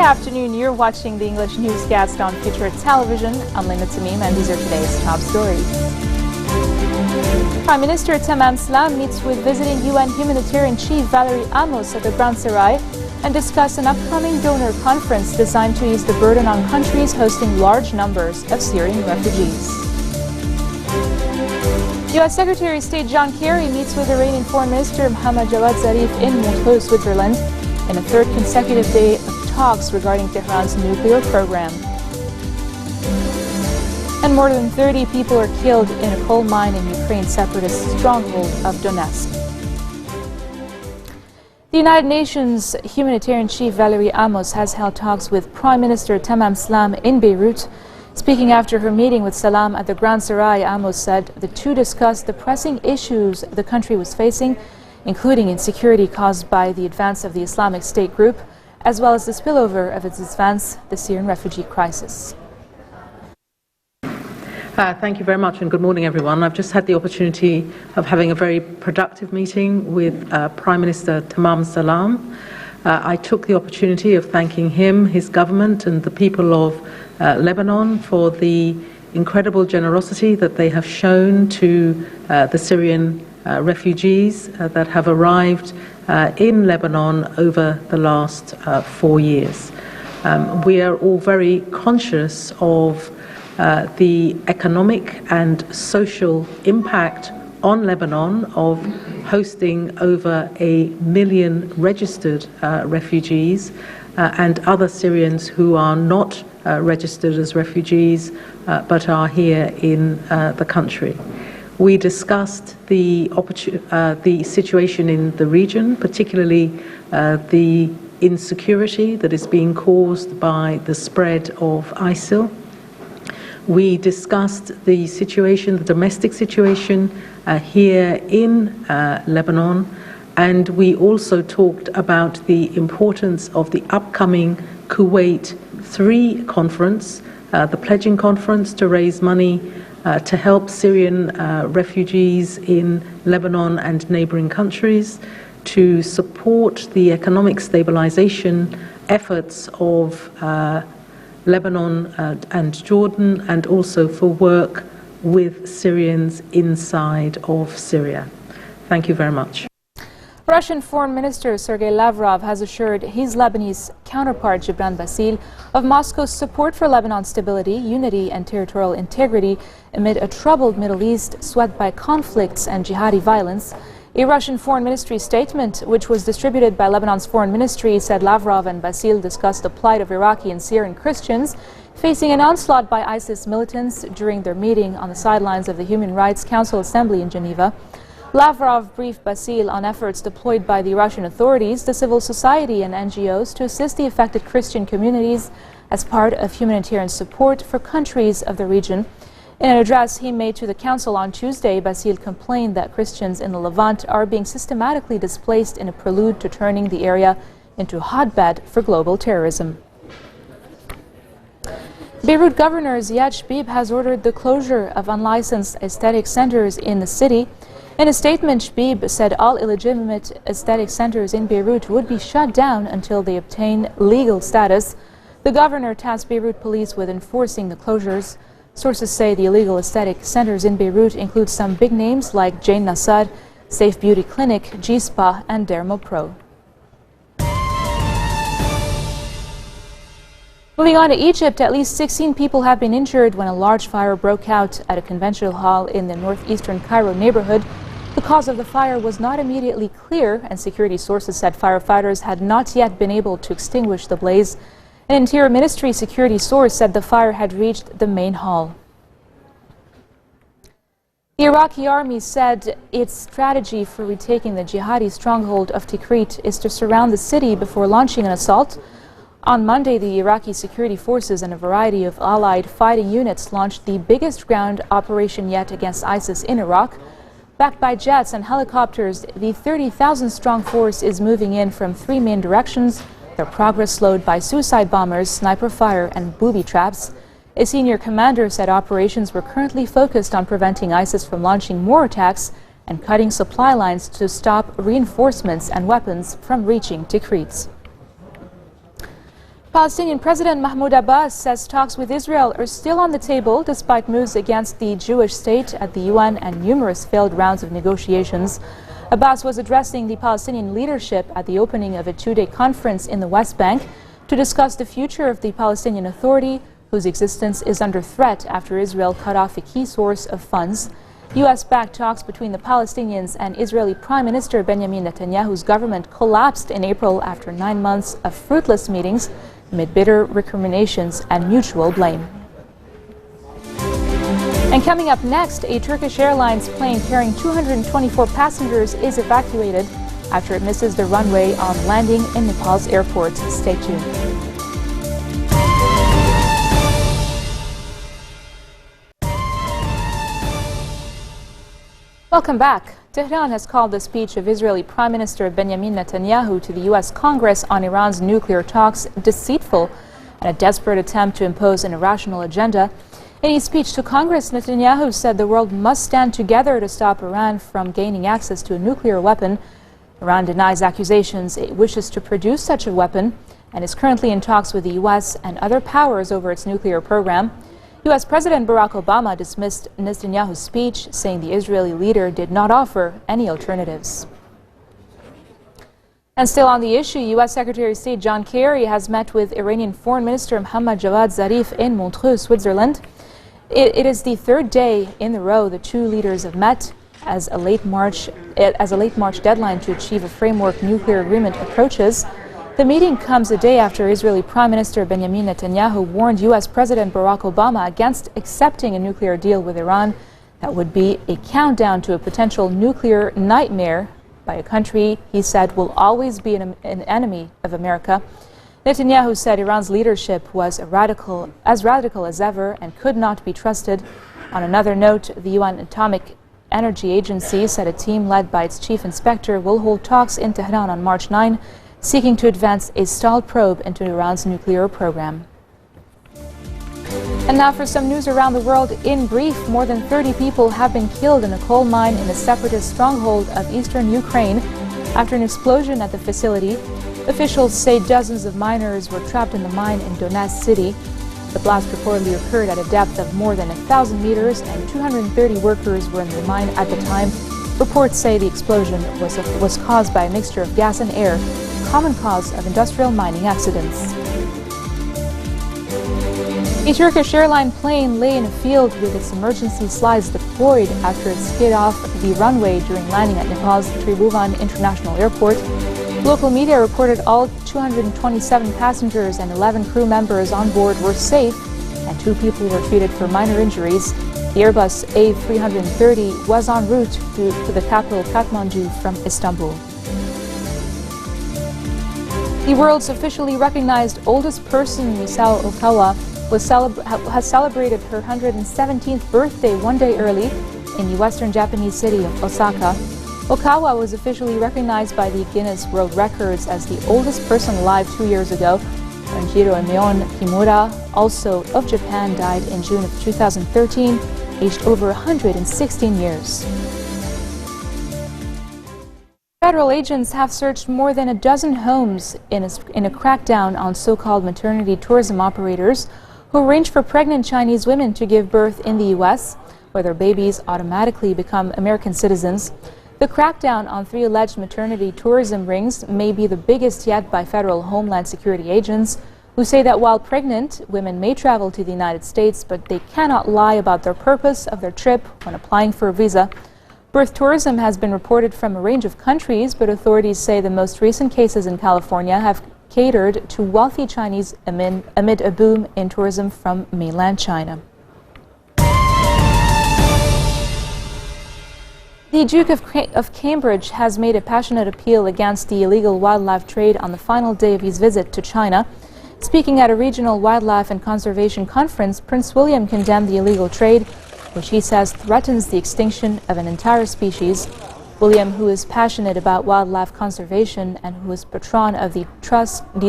afternoon. You're watching the English newscast on Future Television. I'm Lena Tamim, and these are today's top stories. Prime Minister Tamam Salam meets with visiting UN humanitarian chief Valerie Amos at the Grand Sarai and discuss an upcoming donor conference designed to ease the burden on countries hosting large numbers of Syrian refugees. U.S. Secretary of State John Kerry meets with Iranian Foreign Minister Mohammad Javad Zarif in Montreux, Switzerland, in a third consecutive day of talks regarding Tehran's nuclear program. And more than 30 people are killed in a coal mine in Ukraine's separatist stronghold of Donetsk. The United Nations humanitarian chief Valerie Amos has held talks with Prime Minister Tamam Salam in Beirut. Speaking after her meeting with Salam at the Grand Sarai, Amos said the two discussed the pressing issues the country was facing, including insecurity caused by the advance of the Islamic State group, as well as the spillover of its advance, the Syrian refugee crisis. Thank you very much, and good morning, everyone. I've just had the opportunity of having a very productive meeting with Prime Minister Tamam Salam. I took the opportunity of thanking him, his government, and the people of Lebanon for the incredible generosity that they have shown to the Syrian refugees that have arrived in Lebanon over the last 4 years. We are all very conscious of the economic and social impact on Lebanon of hosting over 1 million registered refugees and other Syrians who are not registered as refugees but are here in the country. We discussed the situation in the region, particularly the insecurity that is being caused by the spread of ISIL. We discussed the situation, the domestic situation here in Lebanon, and we also talked about the importance of the upcoming Kuwait III conference, the pledging conference to raise money to help Syrian refugees in Lebanon and neighboring countries, to support the economic stabilization efforts of Lebanon and Jordan, and also for work with Syrians inside of Syria. Thank you very much. Russian Foreign Minister Sergei Lavrov has assured his Lebanese counterpart Gibran Bassil of Moscow's support for Lebanon's stability, unity and territorial integrity amid a troubled Middle East swept by conflicts and jihadi violence. A Russian Foreign Ministry statement, which was distributed by Lebanon's Foreign Ministry, said Lavrov and Bassil discussed the plight of Iraqi and Syrian Christians facing an onslaught by ISIS militants during their meeting on the sidelines of the Human Rights Council Assembly in Geneva. Lavrov briefed Bassil on efforts deployed by the Russian authorities, the civil society and NGOs to assist the affected Christian communities as part of humanitarian support for countries of the region. In an address he made to the Council on Tuesday, Bassil complained that Christians in the Levant are being systematically displaced in a prelude to turning the area into a hotbed for global terrorism. Beirut Governor Ziad Shbib has ordered the closure of unlicensed aesthetic centers in the city. In a statement, Shbib said all illegitimate aesthetic centers in Beirut would be shut down until they obtain legal status. The governor tasked Beirut police with enforcing the closures. Sources say the illegal aesthetic centers in Beirut include some big names like Jane Nassar, Safe Beauty Clinic, G-Spa and Dermo Pro. Moving on to Egypt, at least 16 people have been injured when a large fire broke out at a convention hall in the northeastern Cairo neighborhood. The cause of the fire was not immediately clear, and security sources said firefighters had not yet been able to extinguish the blaze. An Interior Ministry security source said the fire had reached the main hall. The Iraqi army said its strategy for retaking the jihadi stronghold of Tikrit is to surround the city before launching an assault. On Monday, the Iraqi security forces and a variety of allied fighting units launched the biggest ground operation yet against ISIS in Iraq. Backed by jets and helicopters, the 30,000-strong force is moving in from 3 main directions, their progress slowed by suicide bombers, sniper fire and booby traps. A senior commander said operations were currently focused on preventing ISIS from launching more attacks and cutting supply lines to stop reinforcements and weapons from reaching Tikrit. Palestinian President Mahmoud Abbas says talks with Israel are still on the table despite moves against the Jewish state at the UN and numerous failed rounds of negotiations. Abbas was addressing the Palestinian leadership at the opening of a two-day conference in the West Bank to discuss the future of the Palestinian Authority, whose existence is under threat after Israel cut off a key source of funds. U.S.-backed talks between the Palestinians and Israeli Prime Minister Benjamin Netanyahu's government collapsed in April after 9 months of fruitless meetings amid bitter recriminations and mutual blame. And coming up next, a Turkish Airlines plane carrying 224 passengers is evacuated after it misses the runway on landing in Nepal's airport. Stay tuned. Welcome back. Tehran has called the speech of Israeli Prime Minister Benjamin Netanyahu to the U.S. Congress on Iran's nuclear talks deceitful and a desperate attempt to impose an irrational agenda. In his speech to Congress, Netanyahu said the world must stand together to stop Iran from gaining access to a nuclear weapon. Iran denies accusations it wishes to produce such a weapon and is currently in talks with the U.S. and other powers over its nuclear program. U.S. President Barack Obama dismissed Netanyahu's speech, saying the Israeli leader did not offer any alternatives. And still on the issue, U.S. Secretary of State John Kerry has met with Iranian Foreign Minister Mohammad Javad Zarif in Montreux, Switzerland. It is the third day in a row the two leaders have met as a late March deadline to achieve a framework nuclear agreement approaches. The meeting comes a day after Israeli Prime Minister Benjamin Netanyahu warned U.S. President Barack Obama against accepting a nuclear deal with Iran that would be a countdown to a potential nuclear nightmare by a country he said will always be an enemy of America. Netanyahu said Iran's leadership was as radical as ever and could not be trusted. On another note, the UN Atomic Energy Agency said a team led by its chief inspector will hold talks in Tehran on March 9, seeking to advance a stalled probe into Iran's nuclear program. And now for some news around the world. In brief, more than 30 people have been killed in a coal mine in the separatist stronghold of eastern Ukraine after an explosion at the facility. Officials say dozens of miners were trapped in the mine in Donetsk city. The blast reportedly occurred at a depth of more than 1,000 meters and 230 workers were in the mine at the time. Reports say the explosion was caused by a mixture of gas and air, common cause of industrial mining accidents. A Turkish airline plane lay in a field with its emergency slides deployed after it skid off the runway during landing at Nepal's Tribhuvan International Airport. Local media reported all 227 passengers and 11 crew members on board were safe, and 2 people were treated for minor injuries. The Airbus A330 was en route to the capital Kathmandu from Istanbul. The world's officially recognized oldest person, Misao Okawa, has celebrated her 117th birthday one day early in the western Japanese city of Osaka. Okawa was officially recognized by the Guinness World Records as the oldest person alive 2 years ago. Ranjiro Emeon Kimura, also of Japan, died in June of 2013, aged over 116 years. Federal agents have searched more than a dozen homes in a crackdown on so-called maternity tourism operators who arrange for pregnant Chinese women to give birth in the U.S., where their babies automatically become American citizens. The crackdown on 3 alleged maternity tourism rings may be the biggest yet by federal Homeland Security agents, who say that while pregnant, women may travel to the United States, but they cannot lie about the purpose of their trip when applying for a visa. Birth tourism has been reported from a range of countries, but authorities say the most recent cases in California have catered to wealthy Chinese amid a boom in tourism from mainland China. The Duke of Cambridge has made a passionate appeal against the illegal wildlife trade on the final day of his visit to China. Speaking at a regional wildlife and conservation conference, Prince William condemned the illegal trade, which he says threatens the extinction of an entire species. William, who is passionate about wildlife conservation and who is patron of the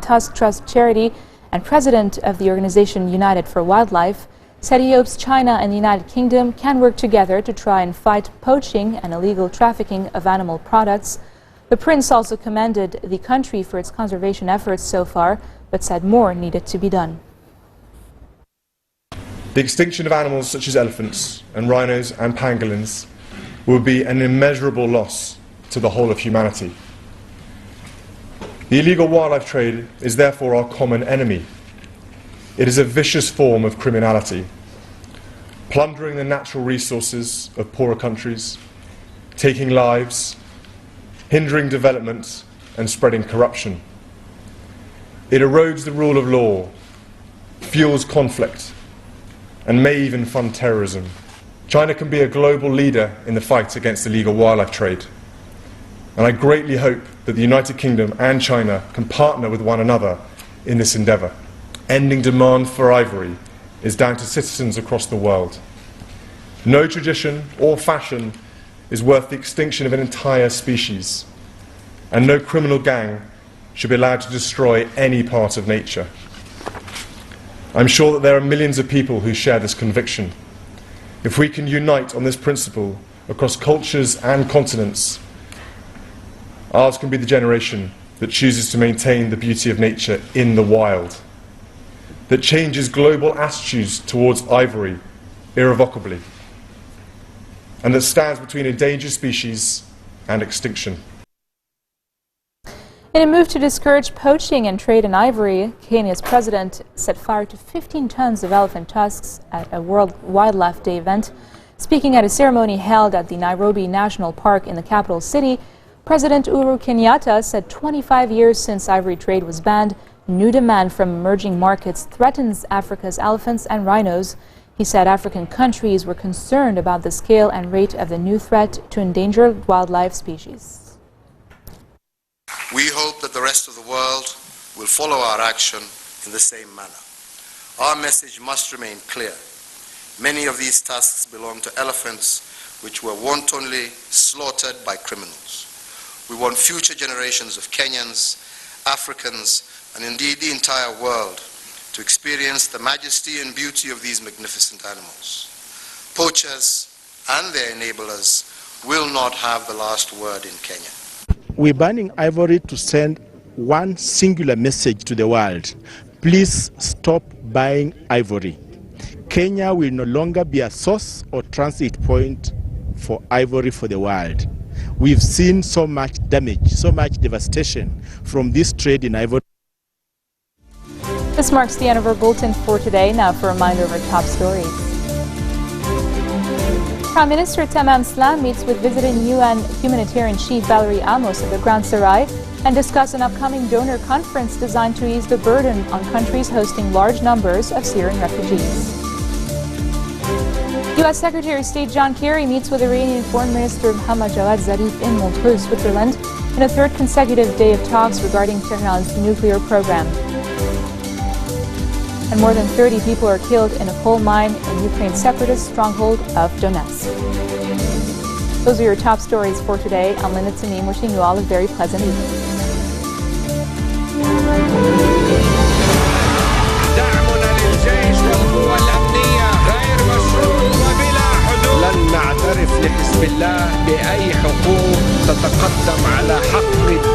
Tusk Trust charity and president of the organization United for Wildlife, said he hopes China and the United Kingdom can work together to try and fight poaching and illegal trafficking of animal products. The prince also commended the country for its conservation efforts so far, but said more needed to be done. The extinction of animals such as elephants and rhinos and pangolins will be an immeasurable loss to the whole of humanity. The illegal wildlife trade is therefore our common enemy. It is a vicious form of criminality, plundering the natural resources of poorer countries, taking lives, hindering development and spreading corruption. It erodes the rule of law, fuels conflict, and may even fund terrorism. China can be a global leader in the fight against illegal wildlife trade. And I greatly hope that the United Kingdom and China can partner with one another in this endeavour. Ending demand for ivory is down to citizens across the world. No tradition or fashion is worth the extinction of an entire species, and no criminal gang should be allowed to destroy any part of nature. I'm sure that there are millions of people who share this conviction. If we can unite on this principle across cultures and continents, ours can be the generation that chooses to maintain the beauty of nature in the wild, that changes global attitudes towards ivory irrevocably, and that stands between endangered species and extinction. In a move to discourage poaching and trade in ivory, Kenya's president set fire to 15 tons of elephant tusks at a World Wildlife Day event. Speaking at a ceremony held at the Nairobi National Park in the capital city, President Uhuru Kenyatta said 25 years since ivory trade was banned, new demand from emerging markets threatens Africa's elephants and rhinos. He said African countries were concerned about the scale and rate of the new threat to endangered wildlife species. We hope that the rest of the world will follow our action in the same manner. Our message must remain clear. Many of these tusks belong to elephants which were wantonly slaughtered by criminals. We want future generations of Kenyans, Africans, and indeed the entire world to experience the majesty and beauty of these magnificent animals. Poachers and their enablers will not have the last word in Kenya. We're banning ivory to send one singular message to the world. Please stop buying ivory. Kenya will no longer be a source or transit point for ivory for the world. We've seen so much damage, so much devastation from this trade in ivory. This marks the end of our bulletin for today. Now for a reminder of our top stories. Prime Minister Tamam Salam meets with visiting UN humanitarian chief Valerie Amos at the Grand Sarai and discuss an upcoming donor conference designed to ease the burden on countries hosting large numbers of Syrian refugees. U.S. Secretary of State John Kerry meets with Iranian Foreign Minister Mohammad Javad Zarif in Montreux, Switzerland, in a third consecutive day of talks regarding Tehran's nuclear program. And more than 30 people are killed in a coal mine in Ukraine's separatist stronghold of Donetsk. Those are your top stories for today. I'm Linda Tamim, wishing you all a very pleasant evening. لن نعترف لحزب الله بأي حقوق تتقدم على حق